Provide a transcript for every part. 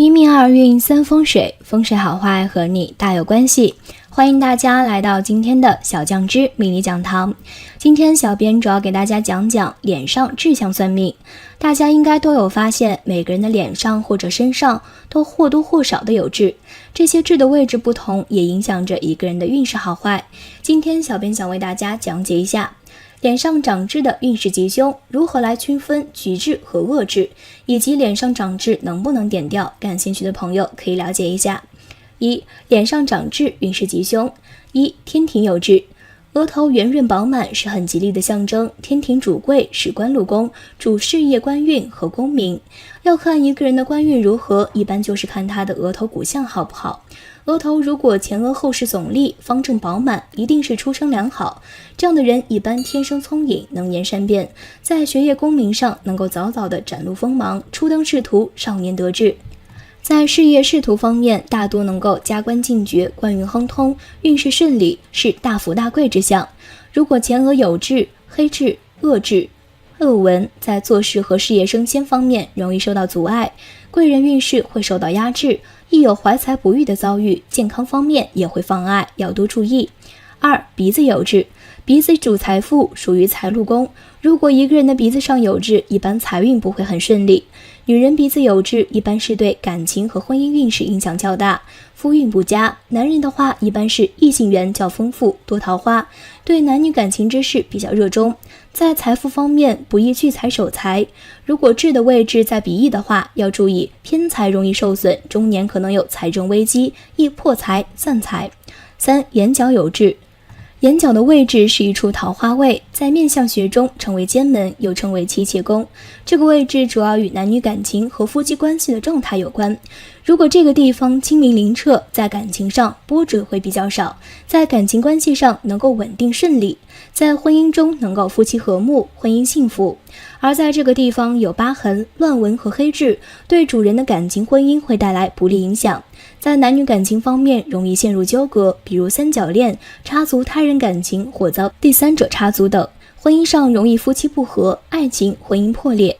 一命二运三风水，风水好坏和你大有关系。欢迎大家来到今天的小酱汁命理讲堂。今天小编主要给大家讲讲脸上痣象算命。大家应该都有发现，每个人的脸上或者身上都或多或少的有痣，这些痣的位置不同，也影响着一个人的运势好坏。今天小编想为大家讲解一下脸上长痣的运势吉凶，如何来区分吉痣和恶痣，以及脸上长痣能不能点掉，感兴趣的朋友可以了解一下。一、脸上长痣运势吉凶。一、天庭有痣。额头圆润饱满是很吉利的象征，天庭主贵是官禄宫，主事业官运和功名。要看一个人的官运如何，一般就是看他的额头骨相好不好。额头如果前额后视耸立，方正饱满，一定是出生良好。这样的人一般天生聪颖，能言善辩，在学业功名上能够早早的展露锋芒，初登仕途，少年得志。在事业仕途方面，大多能够加官进爵，官运亨通，运势顺利，是大富大贵之象。如果前额有痣、黑痣、恶痣、恶纹，在做事和事业升迁方面容易受到阻碍，贵人运势会受到压制，亦有怀才不遇的遭遇，健康方面也会妨碍，要多注意。二、鼻子有痣。鼻子主财富，属于财禄宫。如果一个人的鼻子上有痣，一般财运不会很顺利。女人鼻子有痣，一般是对感情和婚姻运势影响较大，夫运不佳。男人的话，一般是异性缘较丰富，多桃花，对男女感情之事比较热衷。在财富方面，不宜聚财守财。如果痣的位置在鼻翼的话，要注意偏财容易受损，中年可能有财政危机，易破财散财。三、眼角有痣。眼角的位置是一处桃花位，在面相学中称为尖门，又称为妻妾宫。这个位置主要与男女感情和夫妻关系的状态有关。如果这个地方清明灵澈，在感情上波折会比较少，在感情关系上能够稳定顺利，在婚姻中能够夫妻和睦，婚姻幸福。而在这个地方有疤痕、乱纹和黑痣，对主人的感情婚姻会带来不利影响。在男女感情方面容易陷入纠葛，比如三角恋、插足他人感情或遭第三者插足等。婚姻上容易夫妻不和，爱情婚姻破裂。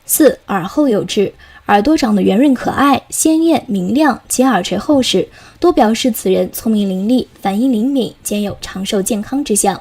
四、耳后有痣。耳朵长得圆润可爱、鲜艳明亮，且耳垂厚实，多表示此人聪明伶俐，反应灵敏，兼有长寿健康之象。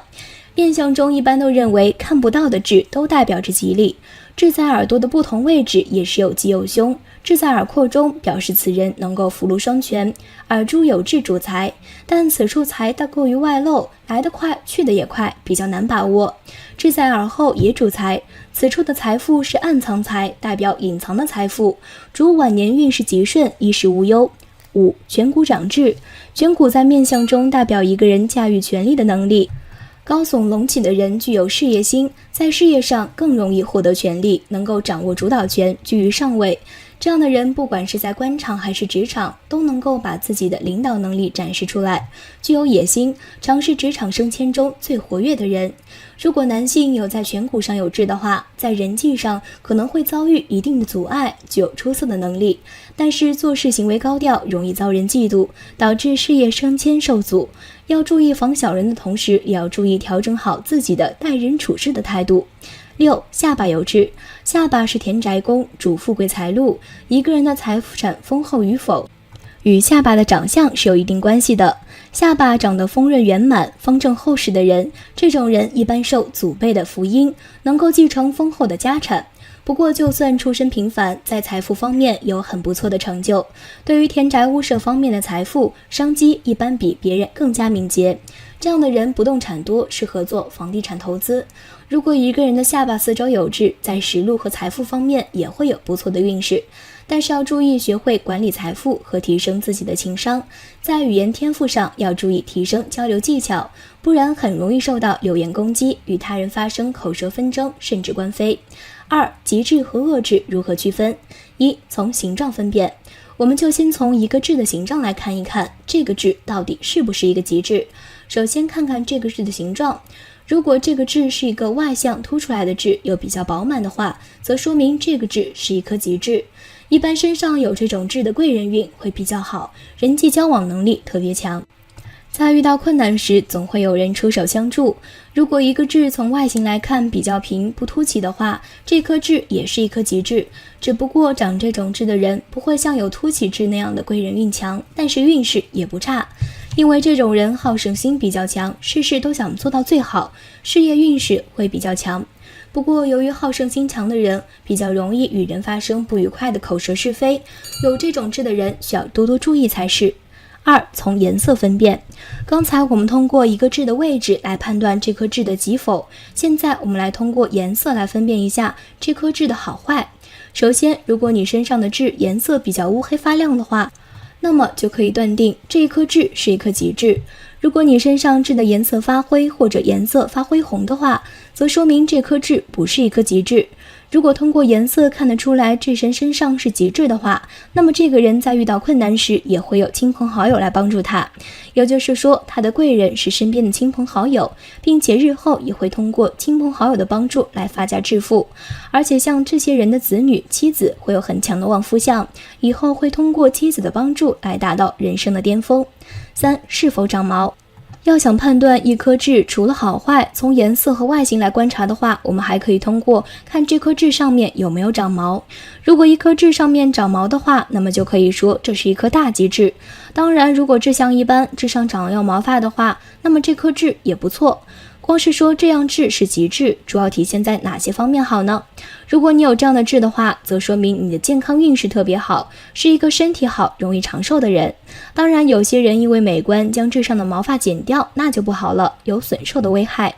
面相中一般都认为看不到的痣都代表着吉利，痣在耳朵的不同位置也是有吉有凶。痣在耳廓中表示此人能够福禄双全，耳珠有痣主财，但此处财大过于外露，来得快去得也快，比较难把握。痣在耳后也主财，此处的财富是暗藏财，代表隐藏的财富，主晚年运势吉顺，衣食无忧。五、颧骨长痣。颧骨在面相中代表一个人驾驭权力的能力，高耸隆起的人具有事业心，在事业上更容易获得权力，能够掌握主导权，居于上位。这样的人不管是在官场还是职场，都能够把自己的领导能力展示出来，具有野心，常是职场升迁中最活跃的人。如果男性有在颧骨上有痣的话，在人际上可能会遭遇一定的阻碍，具有出色的能力，但是做事行为高调，容易遭人嫉妒，导致事业升迁受阻。要注意防小人的同时，也要注意调整好自己的待人处事的态度。六、下巴有痣。下巴是田宅宫，主富贵财禄，一个人的财产丰厚与否，与下巴的长相是有一定关系的。下巴长得丰润圆满、方正厚实的人，这种人一般受祖辈的福荫，能够继承丰厚的家产。不过就算出身平凡，在财富方面有很不错的成就。对于田宅屋舍方面的财富商机，一般比别人更加敏捷。这样的人不动产多，适合做房地产投资。如果一个人的下巴四周有痣，在食禄和财富方面也会有不错的运势，但是要注意学会管理财富和提升自己的情商。在语言天赋上要注意提升交流技巧，不然很容易受到流言攻击，与他人发生口舌纷争，甚至官非。二、吉痣和恶痣如何区分？一、从形状分辨。我们就先从一个痣的形状来看一看，这个痣到底是不是一个吉痣。首先看看这个痣的形状，如果这个痣是一个外向凸出来的痣，又比较饱满的话，则说明这个痣是一颗吉痣。一般身上有这种痣的贵人运会比较好，人际交往能力特别强。在遇到困难时，总会有人出手相助。如果一个痣从外形来看比较平不凸起的话，这颗痣也是一颗吉痣。只不过长这种痣的人不会像有凸起痣那样的贵人运强，但是运势也不差。因为这种人好胜心比较强，事事都想做到最好，事业运势会比较强。不过由于好胜心强的人比较容易与人发生不愉快的口舌是非，有这种痣的人需要多多注意才是。2. 从颜色分辨。刚才我们通过一个痣的位置来判断这颗痣的吉否，现在我们来通过颜色来分辨一下这颗痣的好坏。首先，如果你身上的痣颜色比较乌黑发亮的话，那么就可以断定这一颗痣是一颗吉痣。如果你身上痣的颜色发灰或者颜色发灰红的话，则说明这颗痣不是一颗吉痣。如果通过颜色看得出来这人身上是吉痣的话，那么这个人在遇到困难时也会有亲朋好友来帮助他，也就是说他的贵人是身边的亲朋好友，并且日后也会通过亲朋好友的帮助来发家致富。而且像这些人的子女妻子会有很强的旺夫相，以后会通过妻子的帮助来达到人生的巅峰。3. 是否长毛。要想判断一颗痣除了好坏，从颜色和外形来观察的话，我们还可以通过看这颗痣上面有没有长毛。如果一颗痣上面长毛的话，那么就可以说这是一颗大吉痣。当然，如果痣象一般，痣上长了有毛发的话，那么这颗痣也不错。光是说这样痣是吉痣，主要体现在哪些方面好呢？如果你有这样的痣的话，则说明你的健康运势特别好，是一个身体好、容易长寿的人。当然，有些人因为美观将痣上的毛发剪掉，那就不好了，有损寿的危害。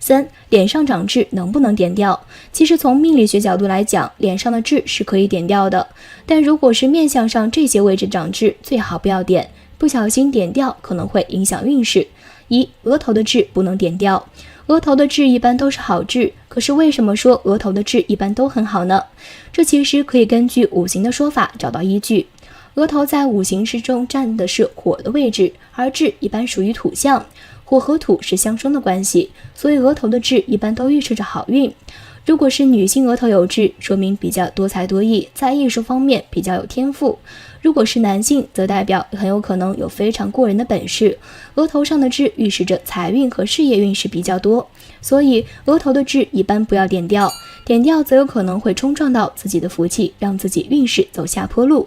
3. 脸上长痣能不能点掉？其实从命理学角度来讲，脸上的痣是可以点掉的，但如果是面相上这些位置长痣，最好不要点，不小心点掉可能会影响运势。1. 额头的痣不能点掉。额头的痣一般都是好痣，可是为什么说额头的痣一般都很好呢？这其实可以根据五行的说法找到依据。额头在五行之中占的是火的位置，而痣一般属于土象，火和土是相生的关系，所以额头的痣一般都预示着好运。如果是女性额头有痣，说明比较多才多艺，在艺术方面比较有天赋；如果是男性，则代表很有可能有非常过人的本事。额头上的痣预示着财运和事业运势比较多，所以额头的痣一般不要点掉，点掉则有可能会冲撞到自己的福气，让自己运势走下坡路。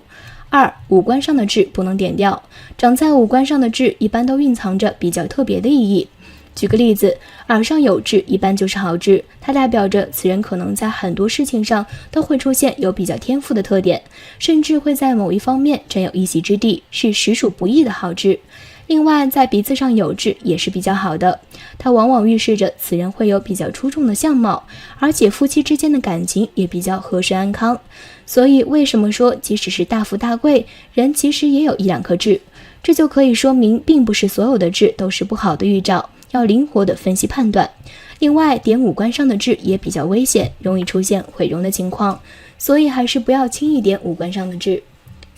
2. 五官上的痣不能点掉。长在五官上的痣一般都蕴藏着比较特别的意义。举个例子，耳上有痣一般就是好痣，它代表着此人可能在很多事情上都会出现有比较天赋的特点，甚至会在某一方面占有一席之地，是实属不易的好痣。另外，在鼻子上有痣也是比较好的，它往往预示着此人会有比较出众的相貌，而且夫妻之间的感情也比较和顺安康。所以为什么说即使是大富大贵人其实也有一两颗痣？这就可以说明并不是所有的痣都是不好的预兆，要灵活的分析判断。另外，点五官上的痣也比较危险，容易出现毁容的情况，所以还是不要轻易点五官上的痣。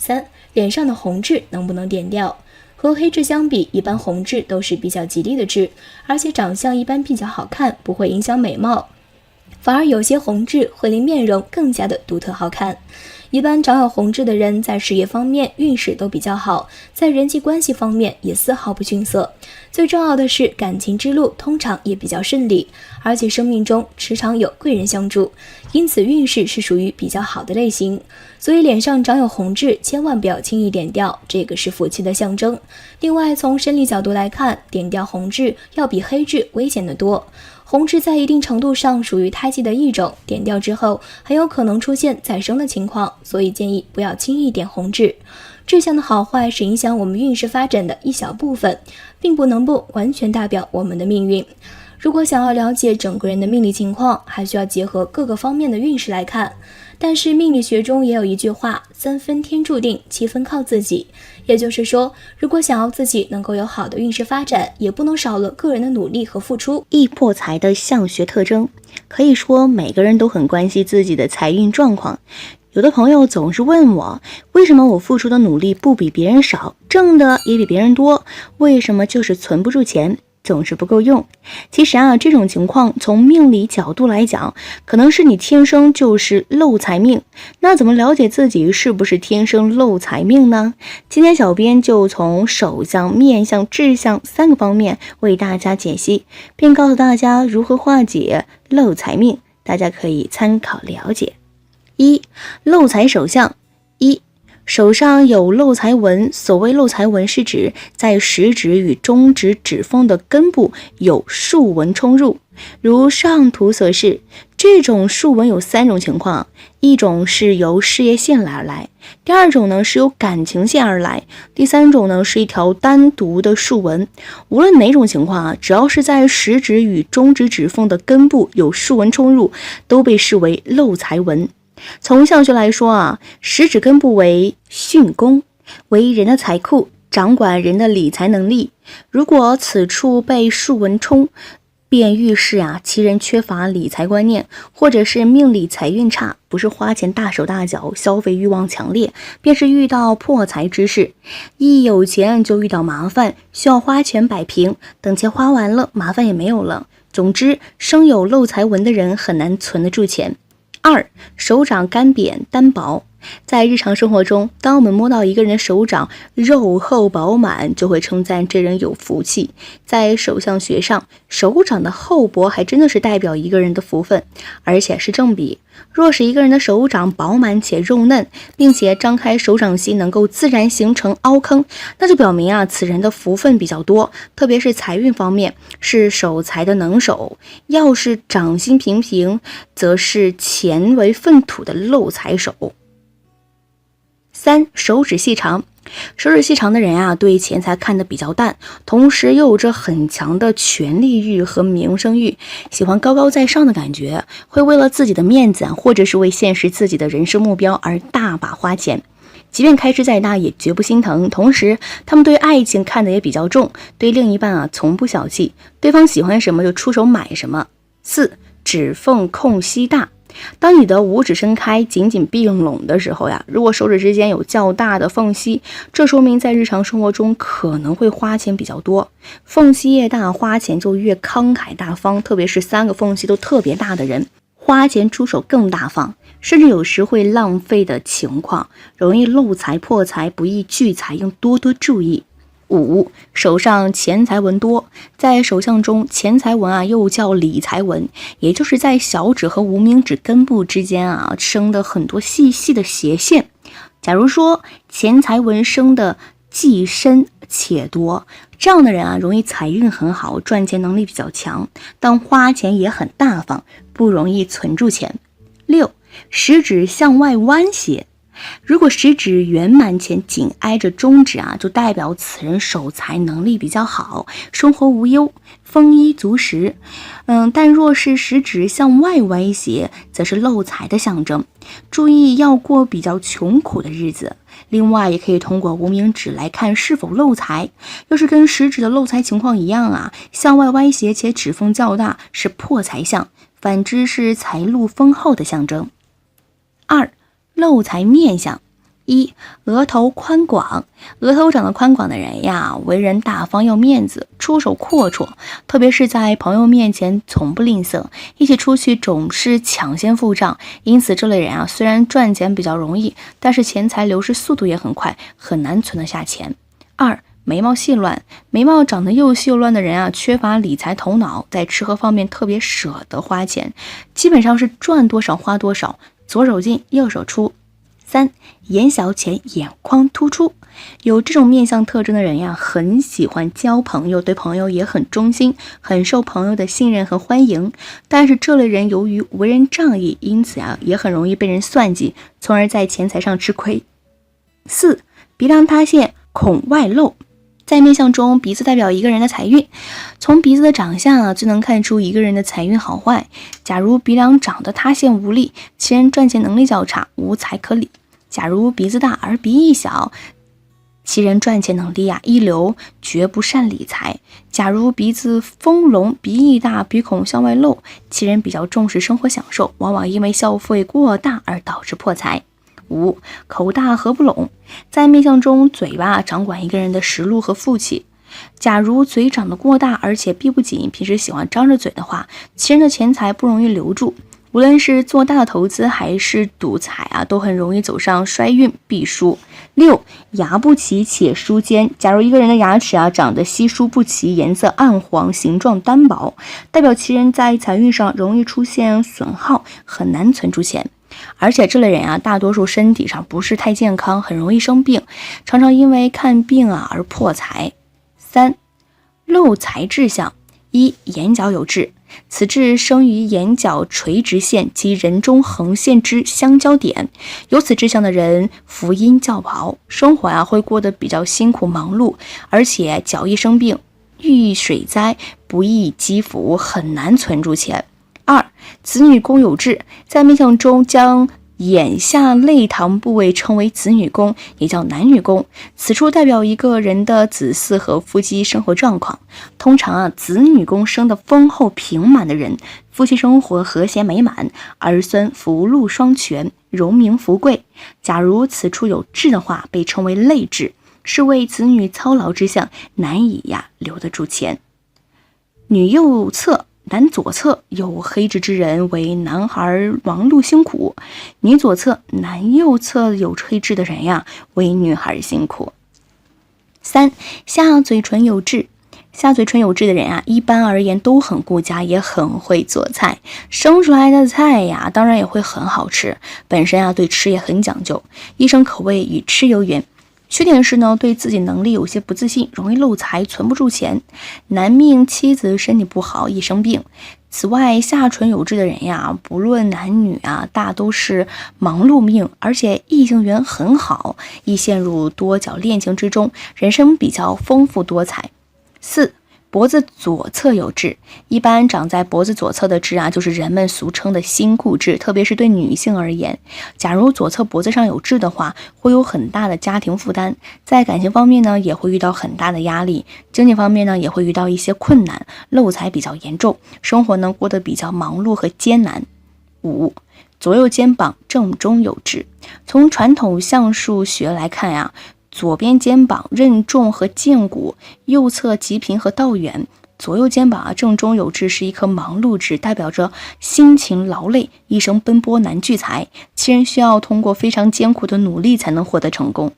3. 脸上的红痣能不能点掉？和黑痣相比，一般红痣都是比较吉利的痣，而且长相一般比较好看，不会影响美貌，反而有些红痣会令面容更加的独特好看。一般长有红痣的人在事业方面运势都比较好，在人际关系方面也丝毫不逊色。最重要的是感情之路通常也比较顺利，而且生命中时常有贵人相助，因此运势是属于比较好的类型。所以脸上长有红痣千万不要轻易点掉，这个是福气的象征。另外，从生理角度来看，点掉红痣要比黑痣危险得多。红痣在一定程度上属于胎记的一种，点掉之后很有可能出现再生的情况，所以建议不要轻易点红痣。痣象的好坏是影响我们运势发展的一小部分，并不能不完全代表我们的命运。如果想要了解整个人的命理情况，还需要结合各个方面的运势来看。但是命理学中也有一句话，3分天注定，7分靠自己。也就是说，如果想要自己能够有好的运势发展，也不能少了个人的努力和付出。易破财的相学特征，可以说每个人都很关心自己的财运状况。有的朋友总是问我，为什么我付出的努力不比别人少，挣的也比别人多，为什么就是存不住钱？总是不够用。其实啊，这种情况从命理角度来讲，可能是你天生就是漏财命。那怎么了解自己是不是天生漏财命呢？今天小编就从手相、面相、志相3个方面为大家解析，并告诉大家如何化解漏财命，大家可以参考了解。1. 漏财手相。1. 手上有漏财纹。所谓漏财纹是指在食指与中指指缝的根部有竖纹冲入，如上图所示。这种竖纹有3种情况，一种是由事业线而来，第2种呢是由感情线而来，第3种呢是一条单独的竖纹。无论哪种情况啊，只要是在食指与中指指缝的根部有竖纹冲入，都被视为漏财纹。从相学来说啊，食指根部为巽宫，为人的财库，掌管人的理财能力。如果此处被竖纹冲，便预示啊其人缺乏理财观念，或者是命里财运差，不是花钱大手大脚，消费欲望强烈，便是遇到破财之事。一有钱就遇到麻烦，需要花钱摆平，等钱花完了，麻烦也没有了。总之，生有漏财纹的人很难存得住钱。2. 手掌干扁单薄。在日常生活中，当我们摸到一个人的手掌肉厚饱满，就会称赞这人有福气。在手相学上，手掌的厚薄还真的是代表一个人的福分，而且是正比。若是一个人的手掌饱满且肉嫩，并且张开手掌心能够自然形成凹坑，那就表明啊此人的福分比较多，特别是财运方面是守财的能手。要是掌心平平，则是钱为粪土的漏财手。3. 手指细长。手指细长的人啊，对钱财看得比较淡，同时又有着很强的权力欲和名声欲，喜欢高高在上的感觉，会为了自己的面子或者是为现实自己的人生目标而大把花钱，即便开支再大也绝不心疼。同时他们对爱情看得也比较重，对另一半啊从不小气，对方喜欢什么就出手买什么。4. 指缝空隙大。当你的五指伸开紧紧闭拢的时候呀，如果手指之间有较大的缝隙，这说明在日常生活中可能会花钱比较多。缝隙越大，花钱就越慷慨大方，特别是3个缝隙都特别大的人，花钱出手更大方，甚至有时会浪费的情况，容易漏财破财，不易聚财，应多多注意。5. 手上钱财纹多。在手相中，钱财纹啊又叫理财纹，也就是在小指和无名指根部之间啊生的很多细细的斜线。假如说钱财纹生的既深且多，这样的人啊容易财运很好，赚钱能力比较强，但花钱也很大方，不容易存住钱。6. 食指向外弯斜。如果食指圆满前紧挨着中指啊，就代表此人守财能力比较好，生活无忧，丰衣足食。但若是食指向外歪斜，则是漏财的象征，注意要过比较穷苦的日子。另外也可以通过无名指来看是否漏财，要是跟食指的漏财情况一样啊，向外歪斜且指缝较大，是破财相，反之是财路丰厚的象征。2. 漏财面相。1. 额头宽广。额头长得宽广的人呀，为人大方要面子，出手阔绰，特别是在朋友面前从不吝啬，一起出去总是抢先付账。因此这类人啊，虽然赚钱比较容易，但是钱财流失速度也很快，很难存得下钱。2. 眉毛细乱。眉毛长得又细又乱的人啊，缺乏理财头脑，在吃喝方面特别舍得花钱，基本上是赚多少花多少，左手进右手出。3. 眼小且眼眶突出。有这种面相特征的人呀，很喜欢交朋友，对朋友也很忠心，很受朋友的信任和欢迎。但是这类人由于为人仗义，因此啊也很容易被人算计，从而在钱财上吃亏。4. 鼻梁塌陷，孔外露。在面相中，鼻子代表一个人的财运，从鼻子的长相啊，就能看出一个人的财运好坏。假如鼻梁长得塌陷无力，其人赚钱能力较差，无财可理。假如鼻子大而鼻翼小，其人赚钱能力啊一流，绝不善理财。假如鼻子丰隆，鼻翼大，鼻孔向外露，其人比较重视生活享受，往往因为消费过大而导致破财。5. 口大合不拢。在面相中，嘴巴掌管一个人的食禄和富气。假如嘴长得过大，而且闭不紧，平时喜欢张着嘴的话，其人的钱财不容易留住。无论是做大的投资还是赌财都很容易走上衰运，必输。6. 牙不齐且疏尖。假如一个人的牙齿长得稀疏不齐，颜色暗黄，形状单薄，代表其人在财运上容易出现损耗，很难存住钱。而且这类人大多数身体上不是太健康，很容易生病，常常因为看病而破财。3. 漏财志象。1. 眼角有痣，此痣生于眼角垂直线及人中横线之相交点，有此志向的人福音较薄，生活会过得比较辛苦忙碌，而且脚易生病，遇水灾不易积福，很难存住钱。2. 子女宫有痣，在面相中将眼下肋堂部位称为子女宫，也叫男女宫，此处代表一个人的子嗣和夫妻生活状况。通常子女宫生的丰厚平满的人，夫妻生活和谐美满，儿孙福禄双全，荣名富贵。假如此处有痣的话，被称为肋痣，是为子女操劳之象，难以留得住钱。女右侧男左侧有黑痣之人为男孩忙碌辛苦，女左侧男右侧有黑痣的人为女孩辛苦。3. 下嘴唇有痣。下嘴唇有痣的人一般而言都很顾家，也很会做菜，生出来的菜当然也会很好吃，本身对吃也很讲究，一生可谓与吃有缘。缺点是对自己能力有些不自信，容易漏财，存不住钱。男命妻子身体不好，易生病。此外，下唇有痣的人不论男女大都是忙碌命，而且异性缘很好，易陷入多角恋情之中，人生比较丰富多彩。4. 脖子左侧有痣，一般长在脖子左侧的痣就是人们俗称的辛苦痣，特别是对女性而言，假如左侧脖子上有痣的话，会有很大的家庭负担，在感情方面也会遇到很大的压力，经济方面也会遇到一些困难，漏财比较严重，生活过得比较忙碌和艰难。5. 左右肩膀正中有痣，从传统相术学来看左边肩膀任重和剑骨，右侧极平和道远。左右肩膀正中有痣是一颗忙碌痣，代表着辛勤劳累，一生奔波难聚财，其人需要通过非常艰苦的努力才能获得成功。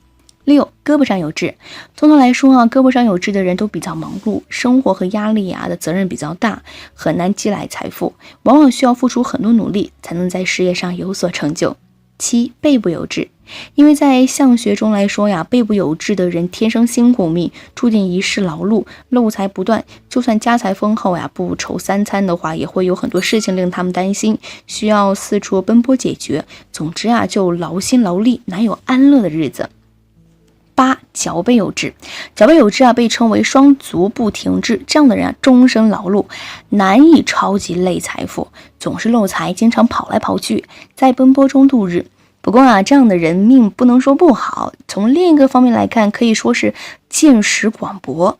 6. 胳膊上有痣。通常来说胳膊上有痣的人都比较忙碌，生活和压力的责任比较大，很难积累财富，往往需要付出很多努力才能在事业上有所成就。7. 背部有痣。因为在相学中来说背部有痣的人天生辛苦命，注定一世劳碌，漏财不断，就算家财丰厚不愁三餐的话，也会有很多事情令他们担心，需要四处奔波解决，总之就劳心劳力，难有安乐的日子。8. 脚背有痣。脚背有痣被称为双足不停滞，这样的人终身劳碌，难以超级累财富，总是漏财，经常跑来跑去，在奔波中度日。不过这样的人命不能说不好，从另一个方面来看，可以说是见识广博。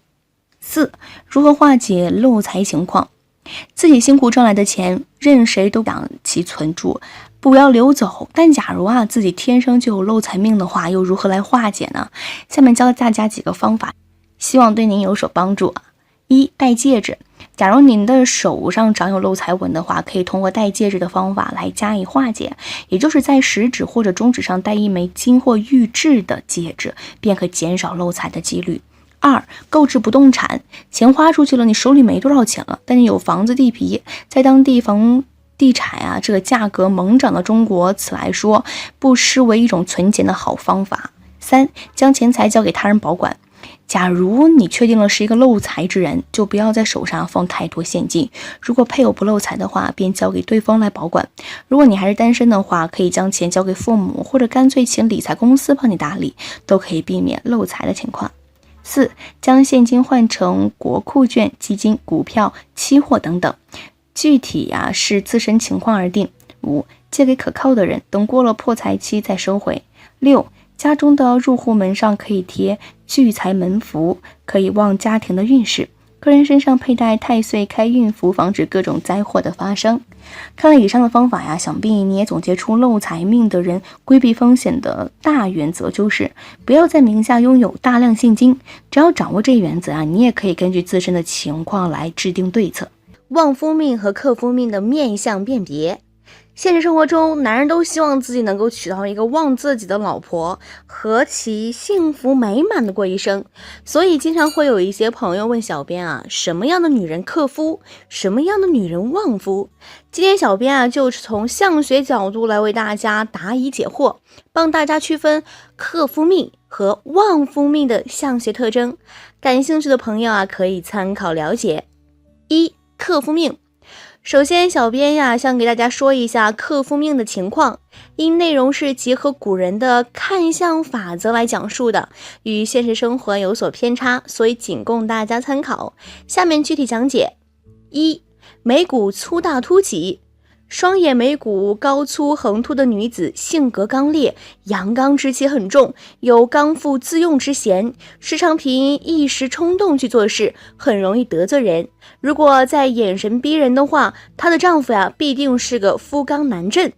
4. 如何化解漏财情况？自己辛苦赚来的钱，任谁都想其存住，不要流走。但假如自己天生就有漏财命的话，又如何来化解呢？下面教大家几个方法，希望对您有所帮助。1. 戴戒指。假如您的手上长有漏财纹的话，可以通过戴戒指的方法来加以化解，也就是在食指或者中指上戴一枚金或玉制的戒指，便可减少漏财的几率。2. 购置不动产。钱花出去了，你手里没多少钱了，但你有房子地皮，在当地房地产这个价格猛涨的中国，此来说不失为一种存钱的好方法。3. 将钱财交给他人保管。假如你确定了是一个漏财之人，就不要在手上放太多现金，如果配偶不漏财的话，便交给对方来保管。如果你还是单身的话，可以将钱交给父母，或者干脆请理财公司帮你打理，都可以避免漏财的情况。4. 将现金换成国库券、基金、股票、期货等等，具体视自身情况而定。5. 借给可靠的人，等过了破财期再收回。6. 家中的入户门上可以贴聚财门符，可以旺家庭的运势。个人身上佩戴太岁开运符，防止各种灾祸的发生。看了以上的方法呀，想必你也总结出漏财命的人规避风险的大原则，就是不要在名下拥有大量现金。只要掌握这一原则啊，你也可以根据自身的情况来制定对策。旺夫命和克夫命的面相辨别。现实生活中，男人都希望自己能够娶到一个旺自己的老婆，和其幸福美满的过一生。所以经常会有一些朋友问小编啊，什么样的女人克夫，什么样的女人旺夫？今天小编啊，就是从相学角度来为大家答疑解惑，帮大家区分克夫命和旺夫命的相学特征。感兴趣的朋友啊，可以参考了解。一、克夫命。首先，小编呀想给大家说一下克夫命的情况，因内容是结合古人的看相法则来讲述的，与现实生活有所偏差，所以仅供大家参考。下面具体讲解。一、眉骨粗大凸起。双眼眉骨高粗横凸的女子，性格刚烈，阳刚之气很重，有刚愎自用之嫌，时常凭一时冲动去做事，很容易得罪人。如果再眼神逼人的话，她的丈夫呀必定是个夫刚难镇。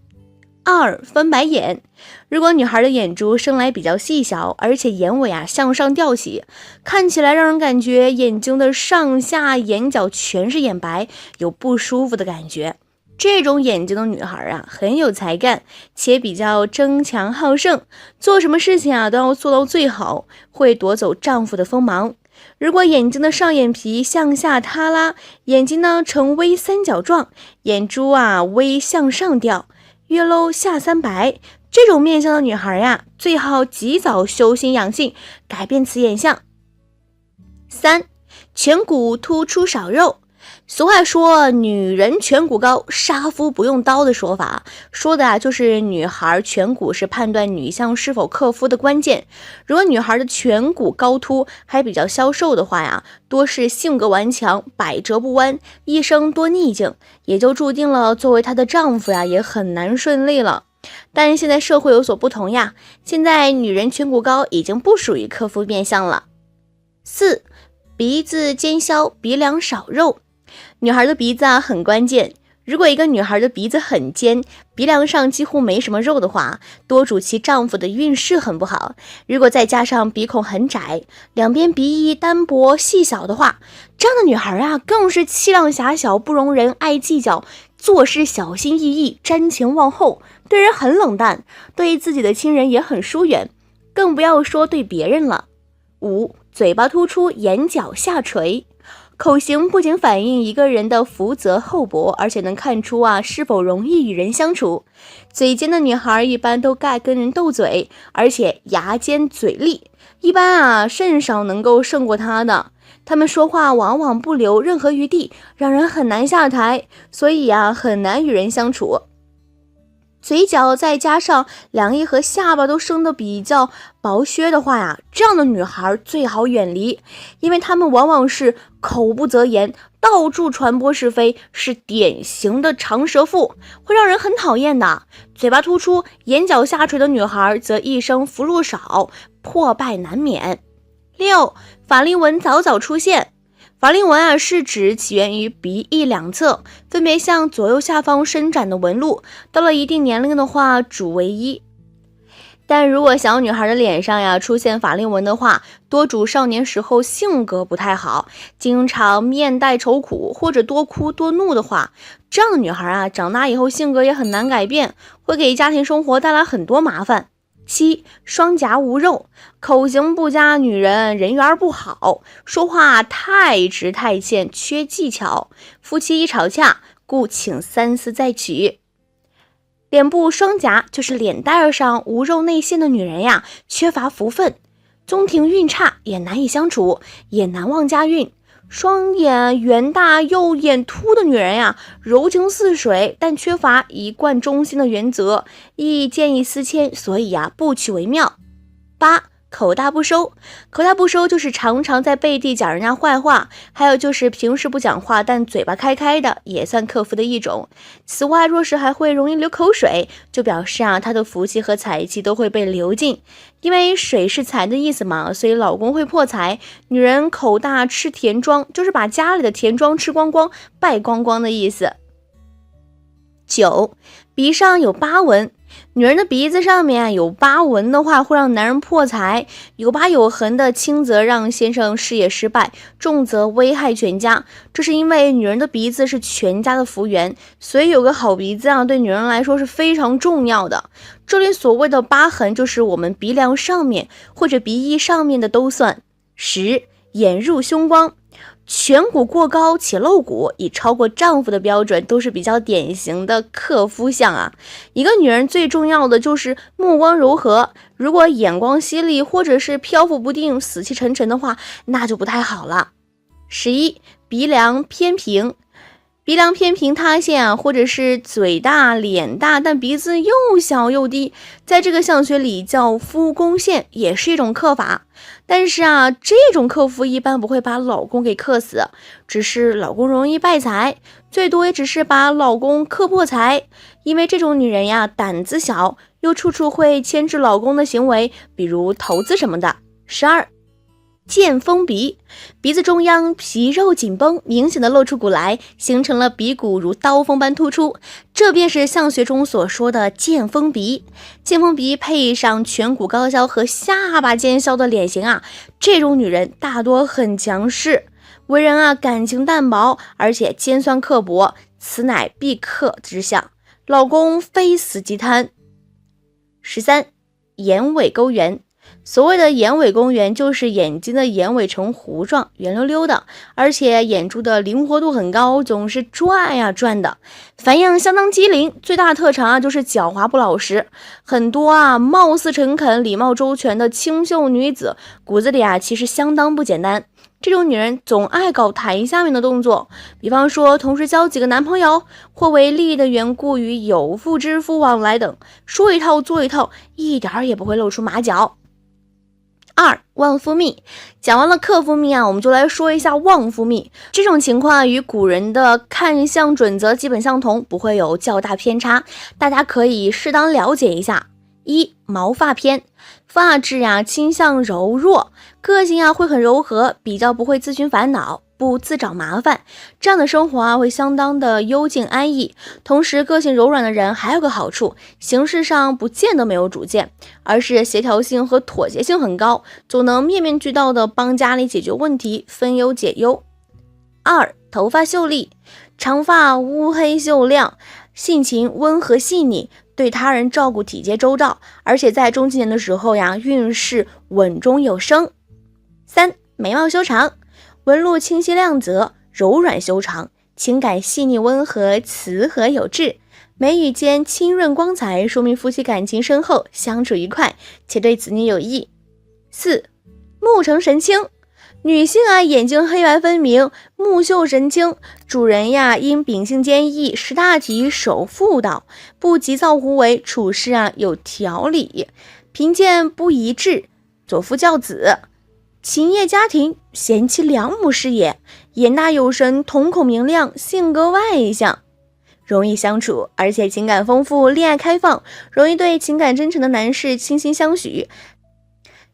二、翻白眼。如果女孩的眼珠生来比较细小，而且眼尾啊向上吊起，看起来让人感觉眼睛的上下眼角全是眼白，有不舒服的感觉。这种眼睛的女孩啊，很有才干，且比较争强好胜，做什么事情啊都要做到最好，会夺走丈夫的锋芒。如果眼睛的上眼皮向下塌拉，眼睛呢呈微三角状，眼珠啊微向上吊，月漏下三白，这种面相的女孩呀，最好及早修心养性，改变此眼相。三、颧骨突出少肉。俗话说女人颧骨高，杀夫不用刀的说法，说的就是女孩颧骨是判断女相是否克夫的关键。如果女孩的颧骨高凸还比较消瘦的话呀，多是性格顽强，百折不弯，一生多逆境，也就注定了作为她的丈夫呀也很难顺利了。但是现在社会有所不同呀，现在女人颧骨高已经不属于克夫面相了。四、鼻子尖削，鼻梁少肉。女孩的鼻子啊很关键，如果一个女孩的鼻子很尖，鼻梁上几乎没什么肉的话，多主其丈夫的运势很不好。如果再加上鼻孔很窄，两边鼻翼单薄细小的话，这样的女孩啊更是气量狭小，不容人，爱计较，做事小心翼翼，瞻前望后，对人很冷淡，对自己的亲人也很疏远，更不要说对别人了。五、嘴巴突出，眼角下垂。口型不仅反映一个人的福泽厚薄，而且能看出啊是否容易与人相处。嘴尖的女孩一般都爱跟人斗嘴，而且牙尖嘴利，一般啊甚少能够胜过她的。他们说话往往不留任何余地，让人很难下台，所以啊很难与人相处。嘴角再加上两翼和下巴都生得比较薄削的话呀，这样的女孩最好远离，因为她们往往是口不择言，到处传播是非，是典型的长舌妇，会让人很讨厌的。嘴巴突出，眼角下垂的女孩则一生福禄少，破败难免。六、法令纹早早出现。法令纹啊，是指起源于鼻翼两侧，分别向左右下方伸展的纹路，到了一定年龄的话，主为一。但如果小女孩的脸上呀出现法令纹的话，多主少年时候性格不太好，经常面带愁苦，或者多哭多怒的话，这样的女孩啊，长大以后性格也很难改变，会给家庭生活带来很多麻烦。七、双颊无肉，口型不佳，女人人缘不好，说话太直太欠，缺技巧，夫妻一吵架，故请三思再娶。脸部双颊就是脸蛋上无肉内陷的女人呀，缺乏福分，中庭运差，也难以相处，也难旺家运。双眼圆大又眼凸的女人呀，柔情似水，但缺乏一贯忠心的原则，易见异思迁，所以呀不娶为妙。八、口大不收。口大不收就是常常在背地讲人家坏话，还有就是平时不讲话但嘴巴开开的，也算克夫的一种。此外，若是还会容易流口水，就表示他的福气和财气都会被流尽。因为水是财的意思嘛，所以老公会破财。女人口大吃田庄，就是把家里的田庄吃光光，败光光的意思。9. 鼻上有疤纹。女人的鼻子上面有疤纹的话，会让男人破财。有疤有痕的，轻则让先生事业失败，重则危害全家。这是因为女人的鼻子是全家的福源，所以有个好鼻子对女人来说是非常重要的。这里所谓的疤痕，就是我们鼻梁上面或者鼻翼上面的都算。10. 眼入凶光。颧骨过高且露骨，以超过丈夫的标准，都是比较典型的克夫相一个女人最重要的就是目光柔和，如果眼光犀利或者是漂浮不定、死气沉沉的话，那就不太好了。11. 鼻梁偏平。鼻梁偏平塌陷或者是嘴大脸大但鼻子又小又低，在这个相学里叫夫宫陷，也是一种克法。但是这种克夫一般不会把老公给克死，只是老公容易败财，最多也只是把老公克破财。因为这种女人胆子小，又处处会牵制老公的行为，比如投资什么的。12. 剑锋鼻。鼻子中央皮肉紧绷，明显的露出骨来，形成了鼻骨如刀锋般突出，这便是相学中所说的剑锋鼻。剑锋鼻配上颧骨高削和下巴尖削的脸型这种女人大多很强势，为人感情淡薄，而且尖酸刻薄，此乃必克之相，老公非死即贪。13. 眼尾勾圆。所谓的眼尾勾圆，就是眼睛的眼尾呈弧状，圆溜溜的，而且眼珠的灵活度很高，总是转转的，反应相当机灵。最大特长就是狡猾不老实。很多貌似诚恳、礼貌周全的清秀女子，骨子里其实相当不简单。这种女人总爱搞台下面的动作，比方说同时交几个男朋友，或为利益的缘故与有妇之夫往来等，说一套做一套，一点也不会露出马脚。2. 旺夫命。讲完了克夫命我们就来说一下旺夫命。这种情况与古人的看相准则基本相同，不会有较大偏差，大家可以适当了解一下。1. 毛发偏。发质倾向柔弱，个性会很柔和，比较不会自寻烦恼，不自找麻烦，这样的生活会相当的幽静安逸。同时个性柔软的人还有个好处，行事上不见得没有主见，而是协调性和妥协性很高，总能面面俱到的帮家里解决问题，分忧解忧。2. 头发秀丽。长发乌黑秀亮，性情温和细腻，对他人照顾体贴周到，而且在中青年的时候运势稳中有升。3. 眉毛修长。纹路清晰亮泽，柔软修长，情感细腻温和，慈和有致，眉宇间清润光彩，说明夫妻感情深厚，相处愉快，且对子女有益。4. 目呈神清。女性眼睛黑白分明，目秀神清，主人因秉性坚毅，识大体，守妇道，不急躁胡为，处事有条理，贫贱不一致，左夫教子，勤业家庭，贤妻良母是也，眼大有神，瞳孔明亮，性格外向，容易相处，而且情感丰富，恋爱开放，容易对情感真诚的男士倾心相许，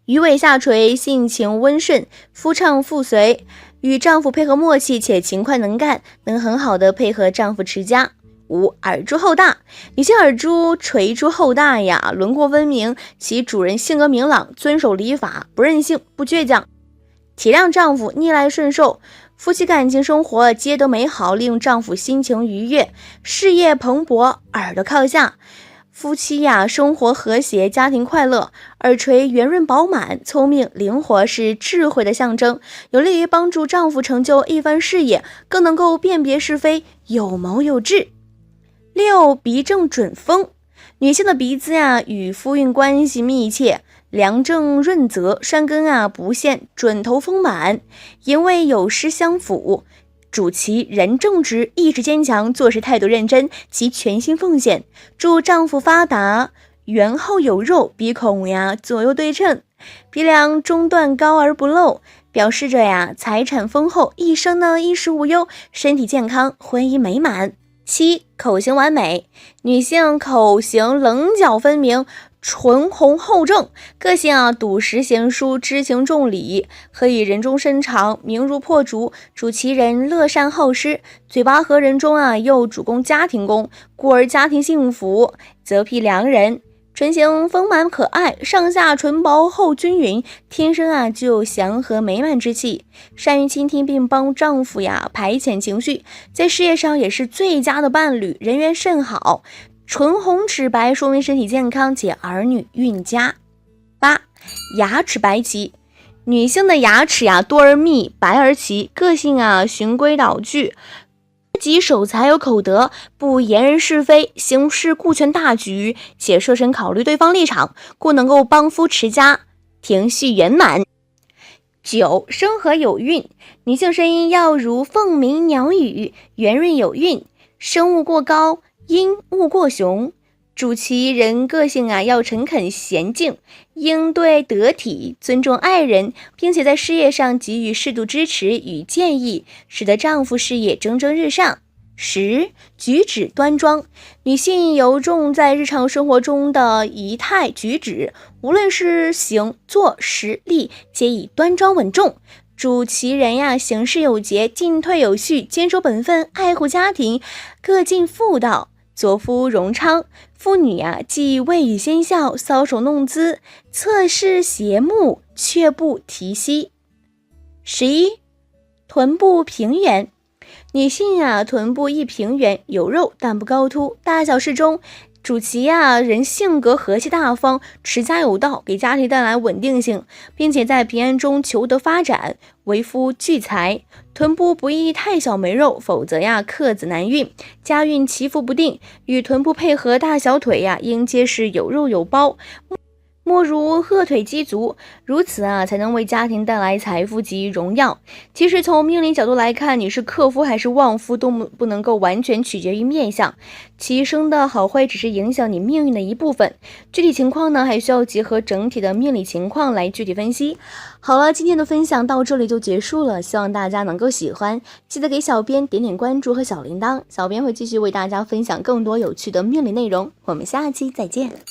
鱼尾下垂，性情温顺，夫唱妇随，与丈夫配合默契且勤快能干，能很好的配合丈夫持家。5. 耳珠厚大。女性耳珠垂珠厚大轮廓分明，其主人性格明朗，遵守礼法，不任性，不倔强，体谅丈夫，逆来顺受，夫妻感情生活皆得美好，令丈夫心情愉悦，事业蓬勃，耳朵靠下，夫妻生活和谐，家庭快乐。耳垂圆润饱满，聪明灵活，是智慧的象征，有利于帮助丈夫成就一番事业，更能够辨别是非，有谋有志。6. 鼻正准风。女性的鼻子与夫运关系密切，良正润泽，山根不陷，准头丰满，营卫有诗相辅，主其人正直，意志坚强，做事态度认真，其全心奉献，助丈夫发达，圆厚有肉，鼻孔左右对称，鼻梁中段高而不露，表示着呀财产丰厚，一生呢衣食无忧，身体健康，婚姻美满。7. 口型完美，女性口型棱角分明，唇红厚正，个性笃实贤淑，知情重礼，可以人中深长，明如破竹，主其人乐善好施，嘴巴和人中又主攻家庭宫，故而家庭幸福，择辟良人。唇形丰满可爱，上下唇薄厚均匀，天生具有祥和美满之气，善于倾听并帮丈夫排遣情绪，在事业上也是最佳的伴侣，人缘甚好。唇红齿白说明身体健康且儿女运佳。8. 牙齿白齐，女性的牙齿多而密，白而齐，个性循规蹈矩，己守财有口德，不言人是非，行事顾全大局，且设身考虑对方立场，故能够帮夫持家，庭序圆满。9. 声和有韵，女性声音要如凤鸣鸟语，圆润有韵，声勿过高，音勿过雄，主其人个性要诚恳娴静，应对得体，尊重爱人，并且在事业上给予适度支持与建议，使得丈夫事业蒸蒸日上。10. 举止端庄，女性尤重在日常生活中的仪态举止，无论是行坐实立，皆以端庄稳重，主其人行事有节，进退有序，坚守本分，爱护家庭，各尽妇道，左夫荣昌。妇女既未语先笑，搔首弄姿，侧视斜目，却不提膝。11. 臀部平圆，女性臀部一平圆，有肉但不高凸，大小适中，主其人性格和气大方，持家有道，给家庭带来稳定性，并且在平安中求得发展，为夫聚财。臀部不宜太小没肉，否则克子难孕，家运起伏不定。与臀部配合大小腿应皆是有肉有包，莫如鹤腿鸡足，如此才能为家庭带来财富及荣耀。其实从命理角度来看，你是克夫还是旺夫都不能够完全取决于面相，其生的好坏只是影响你命运的一部分，具体情况呢还需要结合整体的命理情况来具体分析。好了，今天的分享到这里就结束了，希望大家能够喜欢，记得给小编点点关注和小铃铛，小编会继续为大家分享更多有趣的命理内容，我们下期再见。